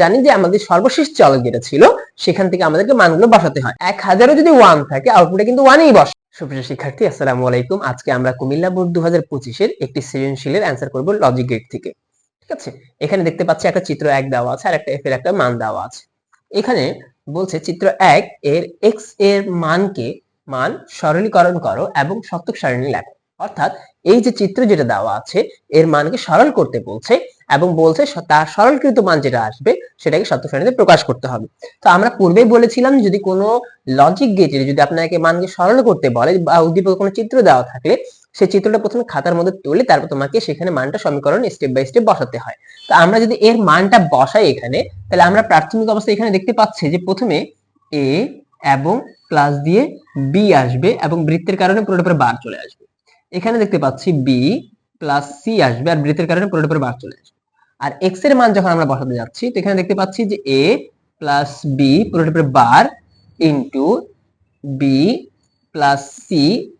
জানি যে আমাদের সর্বশেষ চলক যেটা ছিল সেখান থেকে আমাদেরকে মানগুলো বসাতে হয়। 1000 যদি 1 থাকে আউটপুটে কিন্তু 1ই বসে। সুপ্রিয় শিক্ষার্থী, আসসালামু আলাইকুম। আজকে আমরা কুমিল্লা বোর্ড 2025 এর একটি সৃজনশীলের অ্যানসার করব লজিক গেট থেকে। ঠিক আছে, এখানে দেখতে পাচ্ছি একটা চিত্র 1 দেওয়া আছে আর একটা f এর একটা মান দেওয়া আছে। এখানে বলছে চিত্র 1 এর x এর মান সরলীকরণ করো এবং শতক সারণী লেখো। অর্থাৎ এই যে চিত্র যেটা দেওয়া আছে এর মানকে সরল করতে বলছে এবং বলছে তার সরলকৃত মান যেটা আসবে সেটাকে শতক সারণীতে প্রকাশ করতে হবে। তো আমরা পূর্বেই বলেছিলাম যদি কোনো লজিক গেটের যদি আপনাকে মানকে সরল করতে বলে বা উদ্দীপক কোনো চিত্র দেওয়া থাকলে সেই চিত্রটা প্রথমে খাতার মধ্যে তুলে তারপর তোমাকে সেখানে মানটা সমীকরণ স্টেপ বাই স্টেপ বসাতে হয়। তো আমরা যদি এর মানটা বসাই এখানে, তাহলে আমরা প্রাথমিক অবস্থায় এখানে দেখতে পাচ্ছি যে প্রথমে a এবং প্লাস দিয়ে b আসবে এবং বৃত্তের কারণে পুরোটা উপরে বার চলে আসবে। এখানে দেখতে পাচ্ছি b প্লাস c আসবে আর বৃত্তের কারণে পুরোটা উপরে বার চলে আসবে। আর x এর মান যখন আমরা বসাতে যাচ্ছি তো এখানে দেখতে পাচ্ছি যে a প্লাস b পুরোটা উপরে বার ইনটু b প্লাস c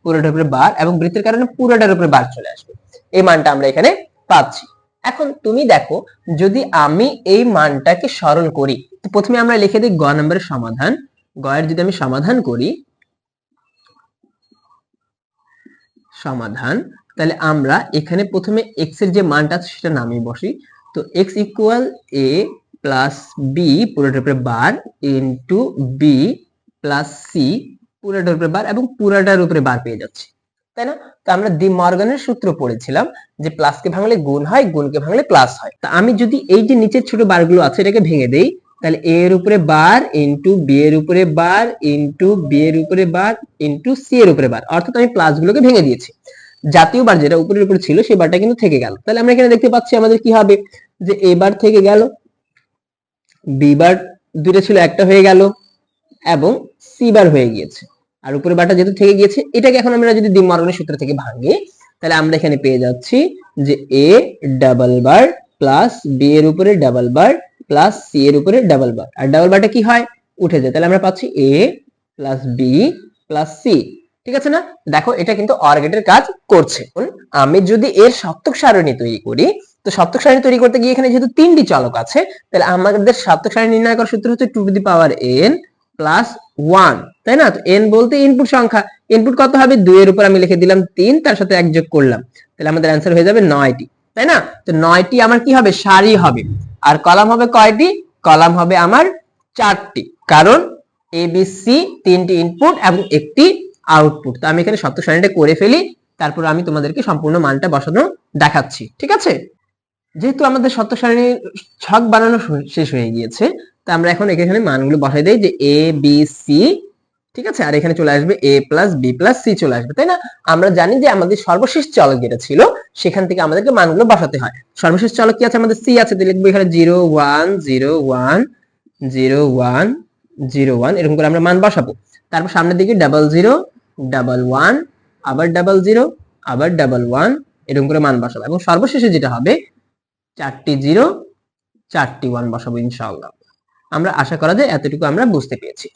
পুরোটার উপরে বার এবং বৃত্তের কারণে পুরোটার উপরে বার চলে আসবে। এই মানটা আমরা এখানে পাচ্ছি। এখন তুমি দেখো যদি আমি এই মানটাকে সরল করি তো প্রথমে আমরা লিখে দিই গ নম্বরের সমাধান। গ এর যদি আমি সমাধান করি তাহলে আমরা এখানে প্রথমে x এর যে মানটা আছে সেটা নামিয়ে বসি। তো x equal a plus b পুরোটার উপরে বার ইনটু b প্লাস c পুরোটার উপরে বার এবং পুরোটার উপরে বার পেয়ে যাচ্ছি, তাই না? তো আমরা ডি মর্গানের সূত্র পড়েছিলাম যে প্লাসকে ভাঙলে গুণ হয়, গুণকে ভাঙলে প্লাস হয়। তো আমি যদি এই যে নিচের ছোট বারগুলো আছে এটাকে ভেঙে দেই তাহলে a এর উপরে বার ইনটু b এর উপরে বার ইনটু b এর উপরে বার ইনটু c এর উপরে বার, অর্থাৎ আমি প্লাসগুলোকে ভেঙে দিয়েছি। জাতীয় বার যেটা উপরের উপরে ছিল সেই বারটা কিন্তু থেকে গেল। তাহলে আমরা এখানে দেখতে পাচ্ছি আমাদের কি হবে যে a বার থেকে গেল, b বার দুটো ছিল একটা হয়ে গেল এবং c বার হয়ে গিয়েছে। আর উপরে বারটা যেহেতু থেকে গিয়েছে এটাকে এখন আমরা যদি ডি মর্গানের সূত্র থেকে ভাঙি তাহলে আমরা এখানে পেয়ে যাচ্ছি যে a double bar plus b এর উপরে ডাবল বার প্লাস c এর উপরে ডাবল বার, আর ডাবল বারটা কি হয় উঠে যায়, তাহলে আমরা পাচ্ছি a plus b plus c। ঠিক আছে না? দেখো এটা কিন্তু অর গেটের কাজ করছে। আমি যদি এর শতক সারণী তৈরি করি তো শতক সারণী তৈরি করতে গিয়ে এখানে যেহেতু তিনটি চলক আছে তাহলে আমাদের শতক সারণী নির্ণয় করার সূত্র হচ্ছে 2 to the power n plus 1, তাই না? তো n বলতে ইনপুট সংখ্যা, ইনপুট কত হবে 2 এর উপর আমি লিখে দিলাম 3, তার সাথে 1 যোগ করলাম, তাহলে আমাদের आंसर হয়ে যাবে 9টি, তাই না? তো 9টি আমার কি হবে সারি হবে। আর কলাম হবে কয়টি? কলাম হবে আমার 4টি, কারণ a b c তিনটি ইনপুট এবং একটি আউটপুট। তো আমি এখানে শতক সারণীটা করে ফেলি, তারপর আমি তোমাদেরকে সম্পূর্ণ মানটা বসানো দেখাচ্ছি। ঠিক আছে, যেহেতু আমাদের শতক সারণীর ছক বানানো শেষ হয়ে গিয়েছে তো আমরা এখন এখানে মানগুলো বসাই দেই যে a b c, ঠিক আছে, আর এখানে চলে আসবে a plus b plus c চলে আসবে, তাই না? আমরা জানি যে আমাদের সর্বশেষ চলক যেটা ছিল সেখান থেকে আমাদেরকে মানগুলো বসাতে হয়। সর্বশেষ চলক কি আছে? আমাদের c আছে, তাহলে লিখবো এখানে 0 1 0 1 0 1 0 1 এরকম করে আমরা মান বসাবো। তারপর সামনের দিকে ডাবল 0 ডাবল 1 আবার ডাবল 0 আবার ডাবল 1 এরকম করে মান বসাবো এবং সর্বশেষে যেটা হবে 4টি 0 4টি 1 বসাবো ইনশাআল্লাহ। আমরা আশা করা যায় এতটুকু আমরা বুঝতে পেরেছি।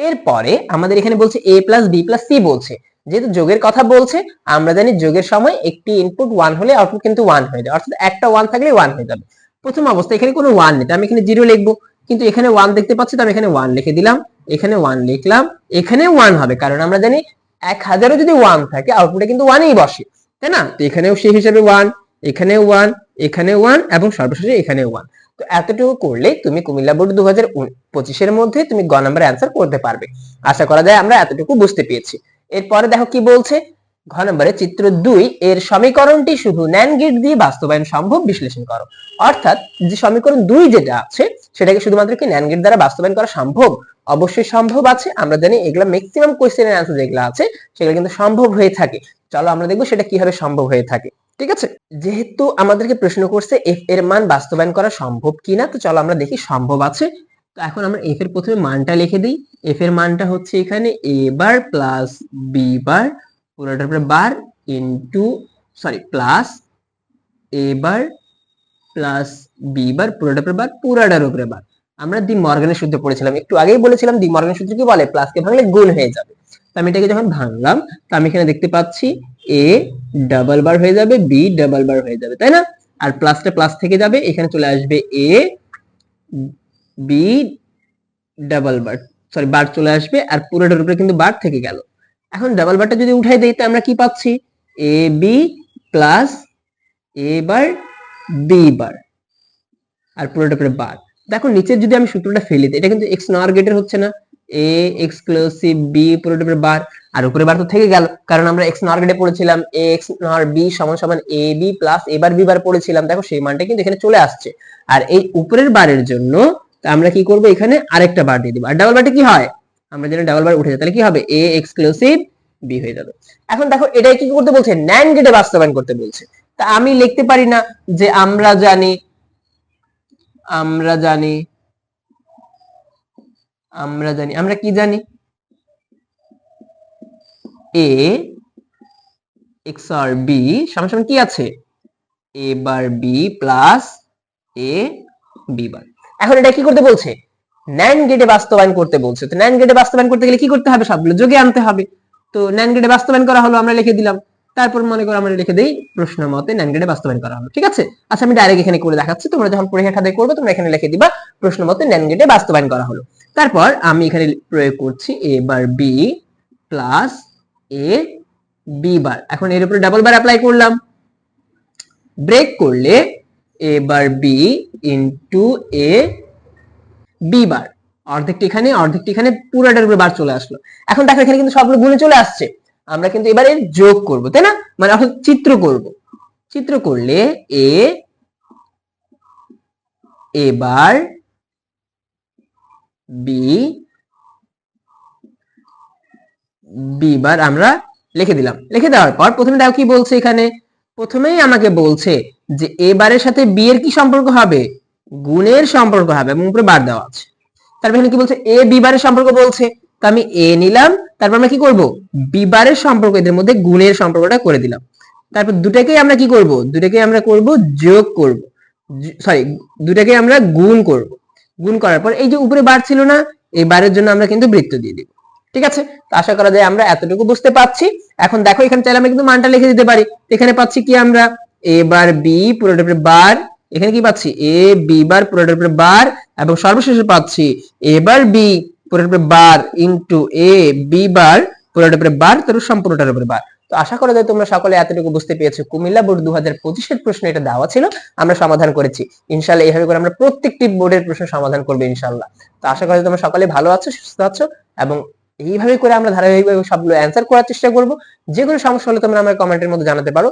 এরপরে আমাদের এখানে বলছে a plus b plus c বলছে, যেহেতু যোগের কথা বলছে আমরা জানি যোগের সময় একটি ইনপুট 1 হলে আউটপুট কিন্তু 1 হয়ে যায়, অর্থাৎ একটা 1 থাকলে 1 হয়ে যাবে। প্রথম অবস্থায় এখানে কোনো 1 নেই, আমি এখানে 0 লিখবো, কিন্তু এখানে 1 দেখতে পাচ্ছি তো আমি এখানে 1 লিখে দিলাম, এখানে 1 লিখলাম, এখানে 1 হবে কারণ আমরা জানি 1000 যদি 1 থাকে আউটপুটে কিন্তু 1ই বসে, তাই না? তো এখানেও সেই হিসাবে 1, এখানেও 1, এখানেও 1 এবং সর্বশেষে এখানেও 1। তো এতটুকু করলে তুমি কুমিল্লা বোর্ড 2025 এর মধ্যে তুমি গ নাম্বার অ্যানসার করতে পারবে। আশা করা যায় আমরা এতটুকু বুঝতে পেরেছি। এরপরে দেখো কি বলছে, ঘ নম্বরে চিত্র 2 এর সমীকরণটি শুধু ন্যান্ড গেট দিয়ে বাস্তবায়ন সম্ভব বিশ্লেষণ করো। অর্থাৎ যে সমীকরণ 2 যেটা আছে সেটাকে শুধুমাত্র কি ন্যান্ড গেট দ্বারা বাস্তবায়ন করা সম্ভব? অবশ্যই সম্ভব আছে। আমরা জানি এগুলা ম্যাক্সিমাম কোশ্চেনের অ্যানসার যেগুলো আছে সেগুলো কিন্তু সম্ভব হয়ে থাকে। চলো আমরা দেখবো সেটা কিভাবে সম্ভব হয়ে থাকে। ঠিক আছে, যেহেতু আমাদেরকে প্রশ্ন করছে f এর মান বাস্তবায়ন করা সম্ভব কিনা, তো চলো আমরা দেখি সম্ভব আছে। তো এখন আমরা f এর প্রথমে মানটা লিখে দিই। f এর মানটা হচ্ছে এখানে a বার প্লাস b বার পুরোটার উপরে বার into plus a bar plus b বার পুরোটার উপরে বার পুরোটার উপরে বার। আমরা ডি মর্গানের সূত্র পড়েছিলাম, একটু আগেই বলেছিলাম ডি মর্গানের সূত্র কি বলে, প্লাসকে ভাঙলে গুণ হয়ে যাবে। তো আমি এটাকে যখন ভাঙলাম তো আমি এখানে দেখতে পাচ্ছি a ডাবল বার হয়ে যাবে, b ডাবল বার হয়ে যাবে, তাই না? আর প্লাসটা প্লাস থেকে যাবে, এখানে চলে আসবে a B double bar, sorry bar চলে আসবে আর পুরোটার উপরে কিন্তু বার থেকে গেল। এখন ডাবল বারটা যদি উঠাই দেই তো আমরা কি পাচ্ছি, A B plus A bar B বার আর পুরোটার উপরে বার। দেখো নিচের যদি আমি সূত্রটা ফেলি এটা কিন্তু এক্স নর গেটের হচ্ছে না, এ এক্সক্লুসিভ বি পুরোটার উপরে বার আর উপরে বার তো থেকে গেল, কারণ আমরা এক্স নর গেটে পড়েছিলাম এ এক্স নর বি সমান সমান A B plus A bar B বার পড়েছিলাম। দেখো সেই মানটা কিন্তু এখানে চলে আসছে। আর এই উপরের বারের জন্য আমরা কি করব, এখানে আরেকটা বার দিয়ে দিব। আর ডাবল বারটা কি হয়, আমরা জানি ডাবল বার উঠে যায়, তাহলে কি হবে, এ এক্সক্লুসিভ বি হয়ে যাবে। এখন দেখো এটাই কি করতে বলছে, ন্যান্ড গেটে বাস্তবায়ন করতে বলছে। তা আমি লিখতে পারি না যে আমরা জানি আমরা জানি আমরা জানি আমরা কি জানি, এ XOR বি সমান সমান কি আছে, এ বার বি প্লাস এ বি বার। এখন এটা কি করতে বলছে, ন্যান্ড গেটে বাস্তবায়ন করতে বলছে। তো ন্যান্ড গেটে বাস্তবায়ন করতে গেলে কি করতে হবে, সবগুলো যোগে আনতে হবে। তো ন্যান্ড গেটে বাস্তবায়ন করা হলো, আমরা লিখে দিলাম। তারপর মনে করো আমরা লিখে দেই প্রশ্ন মতে ন্যান্ড গেটে বাস্তবায়ন করা হলো, ঠিক আছে। আচ্ছা আমি ডাইরেক্ট এখানে করে দেখাচ্ছি, তোমরা যখন পরীক্ষা খাতায় করবে তোমরা এখানে লিখে দিবা প্রশ্ন মতে ন্যান্ড গেটে বাস্তবায়ন করা হলো। তারপর আমি এখানে প্রয়োগ করছি এ বার বি প্লাস এ বি বার। এখন এর উপরে ডাবল বার অ্যাপ্লাই করলাম, ব্রেক করলে এ বার বি ইনটু এ বি বার, অর্ধেকটি এখানে অর্ধেকটি এখানে, পুরোটার উপরে বার চলে আসলো। এখন দেখো এখানে কিন্তু সবগুলো গুণে চলে আসছে, আমরা কিন্তু এবারে যোগ করব, তাই না, মানে অর্থাৎ চিত্র করব। চিত্র করলে এ এবার বি বি বার আমরা লিখে দিলাম। লিখে দেওয়ার পর প্রথমে দেখো কি বলছে, এখানে প্রথমেই আমাকে বলছে যে এ বারের সাথে বি এর কি সম্পর্ক হবে, গুণের সম্পর্ক হবে, এবং উপরে বার দেওয়া আছে। তারপর এখানে কি বলছে, এ বি বারের সম্পর্ক বলছে, তো আমি এ নিলাম, তারপর আমরা কি করব, বি বারের সম্পর্ক এদের মধ্যে গুণের সম্পর্কটা করে দিলাম। তারপর দুটাকেই আমরা কি করব, দুটাকেই আমরা করব যোগ করব, সরি দুটাকে আমরা গুণ করব। গুণ করার পর এই যে উপরে বার ছিল না, এই বারের জন্য আমরা কিন্তু বৃত্ত দিয়ে দিব, ঠিক আছে। তো আশা করা যায় আমরা এতটুকু বুঝতে পারছি। এখন দেখো এখানে চাইলে আমরা কিন্তু মানটা লিখে দিতে পারি। এখানে পাচ্ছি কি আমরা, এ বার বি পুরোটার উপরে বার, এখানে কি পাচ্ছি, এ বি বার পুরোটার উপরে বার, এবং সর্বশেষে পাচ্ছি এ বার বি পুরোটার উপরে বার ইনটু এ বি বার পুরোটার উপরে বার, তার সম্পূর্ণটার উপরে বার। তো আশা করা যায় তোমরা সকলে এতটুকু বুঝতে পেরেছো। কুমিল্লা বোর্ড 2025 এর প্রশ্ন এটা দেওয়া ছিল, আমরা সমাধান করেছি। ইনশাআল্লাহ এইভাবে করে আমরা প্রত্যেকটি বোর্ডের প্রশ্ন সমাধান করব ইনশাআল্লাহ। তো আশা করি তোমরা সকলে ভালো আছো, সুস্থ আছো, এবং এইভাবে করে আমরা ধারাবাহিকভাবে সবগুলো অ্যান্সার করার চেষ্টা করব। যে কোনো সমস্যা হলে তোমরা আমার কমেন্টের মধ্যে জানাতে পারো।